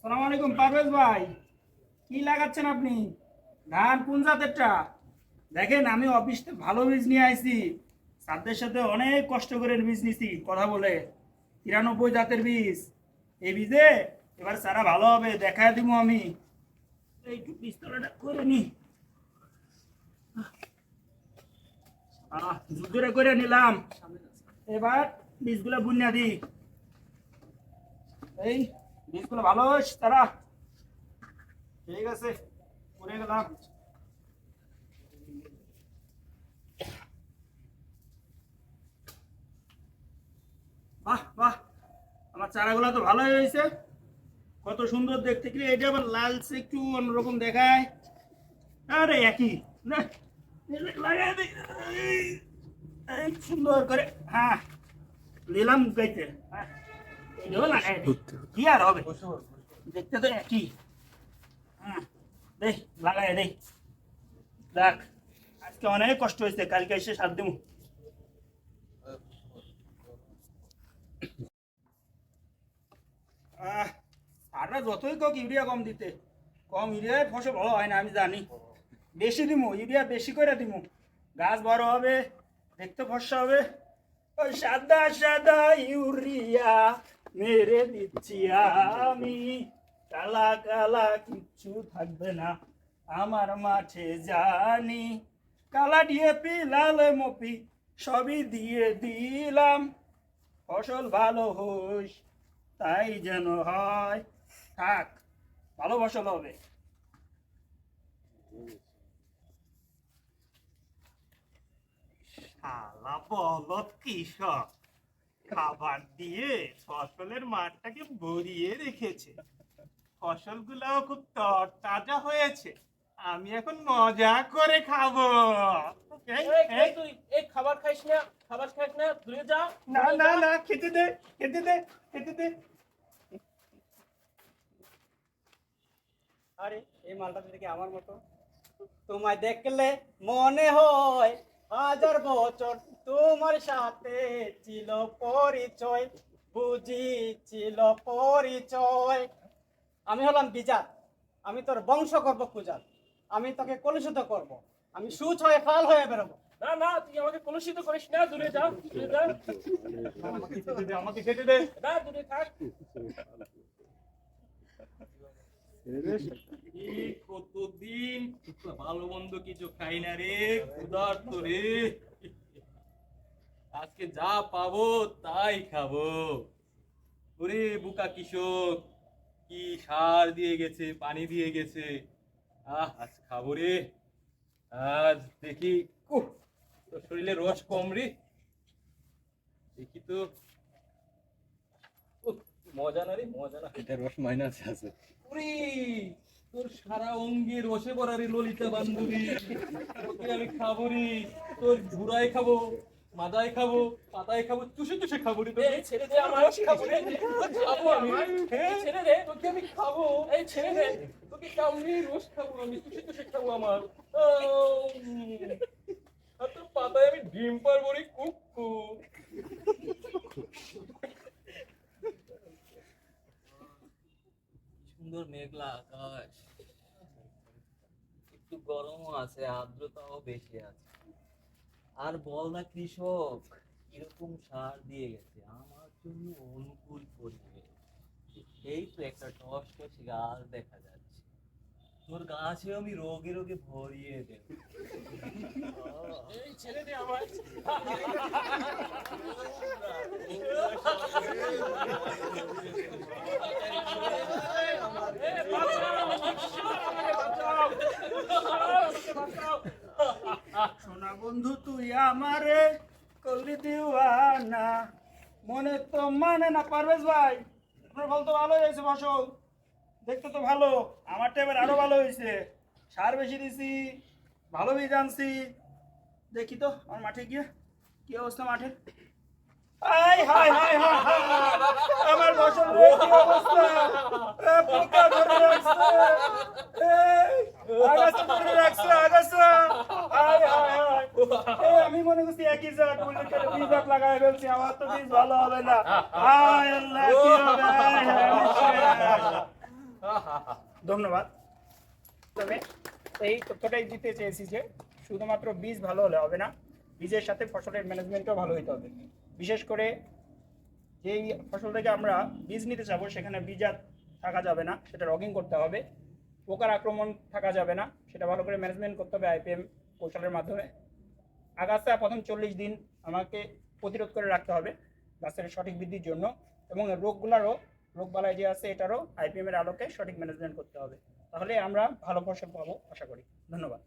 সালাম আলাইকুম পারভেজ ভাই, কি লাগাচ্ছেন আপনি? ধান কোন জাতেরটা? দেখেন আমি অফিস থেকে ভালো বীজ নিয়ে আইছি। সাথে সাথে অনেক কষ্ট করে বীজ নিছি কথা বলে। 93 জাতের বীজ। এই বীজে এবার সারা ভালো হবে, দেখায় দিব আমি। একটু বীজতলাটা করে নি। জুজুরে করে নিলাম। এবার বীজগুলো বুনিয়া দিই। এই বীজগুলো ভালো তারা। ঠিক আছে, করে গেলাম। বাহ বাহ, আমার চারাগুলো তো ভালোই হয়েছে। কত সুন্দর দেখতে, কি এটা আবার লালচে একটু অন্যরকম দেখায়। আরে একই না, লাগাই দিই। এই সুন্দর করে, হ্যাঁ দিলাম গাইতে। হ্যাঁ এটাও লাগাই দিই, কি আর হবে, দেখতে তো একই। হ্যাঁ দেখ, লাগাই দেই। দেখ, আজকে অনেক কষ্ট হয়েছে, কালকে এসে সাত দিব। সারটা যতই হোক ইউরিয়া কম দিতে, কম ইউরিয়ায় ফসল ভালো হয় না আমি জানি। বেশি দিমু, ইউরিয়া বেশি করে দিমু, গাছ বড় হবে, দেখতে ফসা হবে। ওই সাদা সাদা ইউরিয়া মেরে দিচ্ছি আমি, কালা কালা কিচ্ছু থাকবে না আমার মাঠে জানি। কালা ডিএপি লাল মপি সবই দিয়ে দিলাম, ফসল ভালো হোস তাই যেন হয়। থাক, ভালো ফসল হবে। শালা বলদ কৃষক খাবার দিয়ে ফসলের মাঠটাকে ভরিয়ে রেখেছে। ফসলগুলাও খুব তরতাজা হয়েছে। আমি এখন মজা করে খাবো। এই, এই, তুই এই খাবার খাইস না, খাবার খাইস না, দূরে যা। না না না, খেতে দে, খেতে দে, খেতে দে। আরে এই মালটা দেখে আমার মতো, তোমায় দেখলে মনে হয় 1000 বছর তোমার সাথে ছিল পরিচয়, বুঝি ছিল পরিচয়। আমি হলাম বিজাত, আমি তোর বংশ করব পূজাত, আমি তোকে কলুষিত করব, আমি সুচ হয়ে ফাল হয়ে বেরোবো। না না, তুই আমাকে কলুষিত করিস না, দূরে যা, দূরে যা। আমাকে খেতে দে, আমাকে খেতে দে। না, দূরে থাক। এই কতদিন ভালো মন্দ কিছু খাই না রে, ক্ষুধার্ত রে। আজকে যা পাবো তাই খাবো। ওরে বুকা কৃষক, কি সার দিয়ে গেছে, পানি দিয়ে গেছে। আজ খাবো রে। আজ দেখি, উহ, তোর শরীরে রস কম রে, দেখি তো। উহ, মজা না রে, মজা না। এটা রস মাইনাস আছে। ওরে, তোর সারা অঙ্গে রসে ভরা রে ললিতা বান্ধবী। তোকে আমি খাবো রে, তোর ঝুড়ায় খাবো, মাদায় খাবো, পাতায় খাবো, চুষে চুষে খাবো রে। এই ছেড়ে দে আমার, রস খাবো রে, খাবো আমি। এই ছেড়ে দে, তোকে আমি খাবো, এই ছেড়ে দে। তোকে কামড়ে রস খাবো আমি, চুষে চুষে খাবো আমার। আর তোর পাতায় আমি ডিম পারবো রে, কুক্কু। সুন্দর মেঘলা আকাশ, একটু গরমও আছে, আর্দ্রতাও বেশি আছে। আর বল না কৃষক, এরকম সার দিয়ে গেছে আমার জন্য অনুকূল পরিবেশ। এই তো একটা টস গাছ দেখা যাচ্ছে, তোর গাছে আমি রোগে রোগে ভরিয়ে দেব। এই ছেড়ে দে আমার। সোনা বন্ধু তুই আমারে করলি দিওয়ানা, মনে তো মানে না। পারভেজ ভাই, আপনার ফল তো ভালো হয়েছে, ফসল দেখতে তো ভালো। আমারটা এবার আরো ভালো হয়েছে, সার বেশি দিছি, ভালো বীজ আনছি। দেখি তো আমার মাঠে গিয়ে কি অবস্থা মাঠের। I high high high high, আমার ফসল রে কি অবস্থা! পোকা ধরে রাখছে, আগাছা ধরে রাখছে, আগাছা। হাই হাই হাই, আমি মনে করছি একই জাত, বলে বীজ জাত লাগাই ফেলছি, আমার তো বীজ ভালো হবে না। হায় আল্লাহ, কি হবে! হায় হায়, আমি শেষ। ধন্যবাদ। তবে এই তথ্যটাই দিতে চেয়েছি যে শুধুমাত্র বীজ ভালো হলে হবে না, বীজের সাথে ফসলের ম্যানেজমেন্টও ভালো হতে হবে। বিশেষ করে যেই ফসল থেকে আমরা বীজ নিতে চাবো সেখানে বীজ আর থাকা যাবে না, সেটা রগিং করতে হবে। পোকার আক্রমণ থাকা যাবে না, সেটা ভালো করে ম্যানেজমেন্ট করতে হবে আইপিএম কৌশলের মাধ্যমে। আগাছা প্রথম 40 দিন আমাকে প্রতিরোধ করে রাখতে হবে গাছের সঠিক বৃদ্ধির জন্য, এবং রোগবালাই যে আছে এটারও আইপিএম এর আলোকে সঠিক ম্যানেজমেন্ট করতে হবে। তাহলে আমরা ভালো ফসল পাবো আশা করি। ধন্যবাদ।